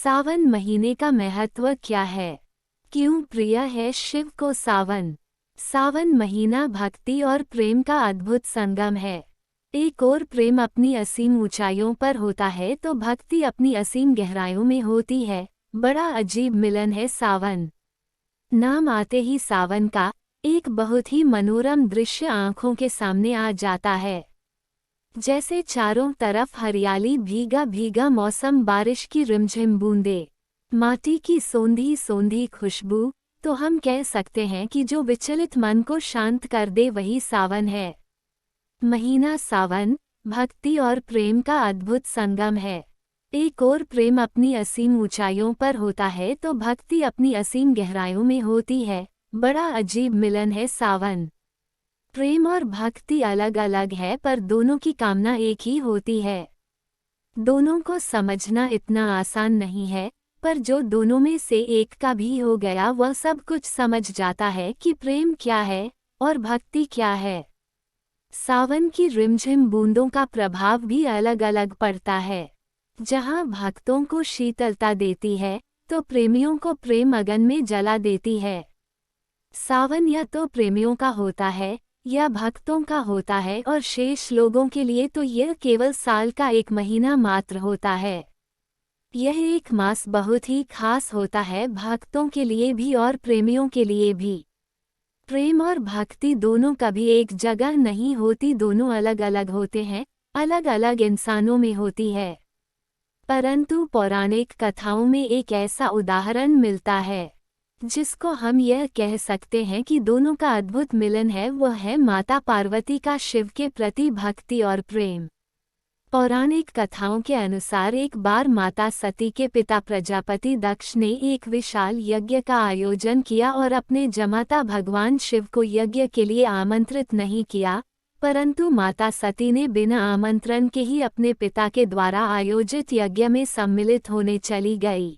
सावन महीने का महत्व क्या है? क्यों प्रिय है शिव को सावन? सावन महीना भक्ति और प्रेम का अद्भुत संगम है। एक और प्रेम अपनी असीम ऊंचाइयों पर होता है तो भक्ति अपनी असीम गहराइयों में होती है। बड़ा अजीब मिलन है सावन। नाम आते ही सावन का एक बहुत ही मनोरम दृश्य आंखों के सामने आ जाता है। जैसे चारों तरफ हरियाली, भीगा भीगा मौसम, बारिश की रिमझिम बूंदे, माटी की सोंधी सोंधी खुशबू। तो हम कह सकते हैं कि जो विचलित मन को शांत कर दे वही सावन है। महीना सावन भक्ति और प्रेम का अद्भुत संगम है। एक और प्रेम अपनी असीम ऊंचाइयों पर होता है तो भक्ति अपनी असीम गहराइयों में होती है। बड़ा अजीब मिलन है सावन। प्रेम और भक्ति अलग अलग है पर दोनों की कामना एक ही होती है। दोनों को समझना इतना आसान नहीं है, पर जो दोनों में से एक का भी हो गया वह सब कुछ समझ जाता है कि प्रेम क्या है और भक्ति क्या है। सावन की रिमझिम बूंदों का प्रभाव भी अलग अलग पड़ता है। जहाँ भक्तों को शीतलता देती है तो प्रेमियों को प्रेम अगन में जला देती है। सावन या तो प्रेमियों का होता है या भक्तों का होता है और शेष लोगों के लिए तो यह केवल साल का एक महीना मात्र होता है। यह एक मास बहुत ही खास होता है, भक्तों के लिए भी और प्रेमियों के लिए भी। प्रेम और भक्ति दोनों कभी एक जगह नहीं होती, दोनों अलग अलग होते हैं, अलग अलग इंसानों में होती है। परंतु पौराणिक कथाओं में एक ऐसा उदाहरण मिलता है जिसको हम यह कह सकते हैं कि दोनों का अद्भुत मिलन है। वह है माता पार्वती का शिव के प्रति भक्ति और प्रेम। पौराणिक कथाओं के अनुसार एक बार माता सती के पिता प्रजापति दक्ष ने एक विशाल यज्ञ का आयोजन किया और अपने जमाता भगवान शिव को यज्ञ के लिए आमंत्रित नहीं किया, परंतु माता सती ने बिना आमंत्रण के ही अपने पिता के द्वारा आयोजित यज्ञ में सम्मिलित होने चली गई।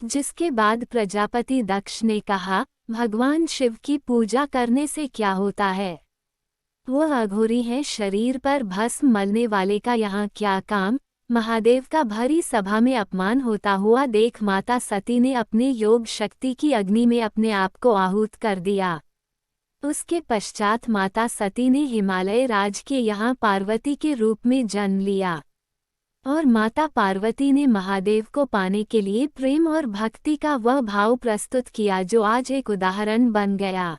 जिसके बाद प्रजापति दक्ष ने कहा, भगवान शिव की पूजा करने से क्या होता है? वह अघोरी है, शरीर पर भस्म मलने वाले का यहाँ क्या काम? महादेव का भरी सभा में अपमान होता हुआ देख माता सती ने अपने योग शक्ति की अग्नि में अपने आप को आहूत कर दिया। उसके पश्चात माता सती ने हिमालय राज के यहाँ पार्वती के रूप में जन्म लिया और माता पार्वती ने महादेव को पाने के लिए प्रेम और भक्ति का वह भाव प्रस्तुत किया जो आज एक उदाहरण बन गया।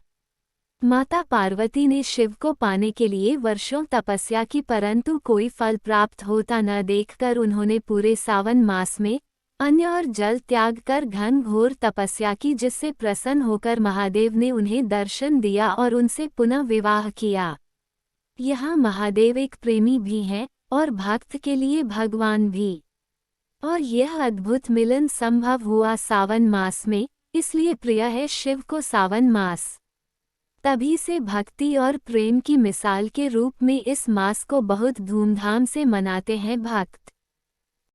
माता पार्वती ने शिव को पाने के लिए वर्षों तपस्या की, परंतु कोई फल प्राप्त होता न देखकर उन्होंने पूरे सावन मास में अन्न और जल त्याग कर घन घोर तपस्या की, जिससे प्रसन्न होकर महादेव ने उन्हें दर्शन दिया और उनसे पुनः विवाह किया। यहाँ महादेव एक प्रेमी भी हैं और भक्त के लिए भगवान भी। और यह अद्भुत मिलन संभव हुआ सावन मास में, इसलिए प्रिय है शिव को सावन मास। तभी से भक्ति और प्रेम की मिसाल के रूप में इस मास को बहुत धूमधाम से मनाते हैं भक्त।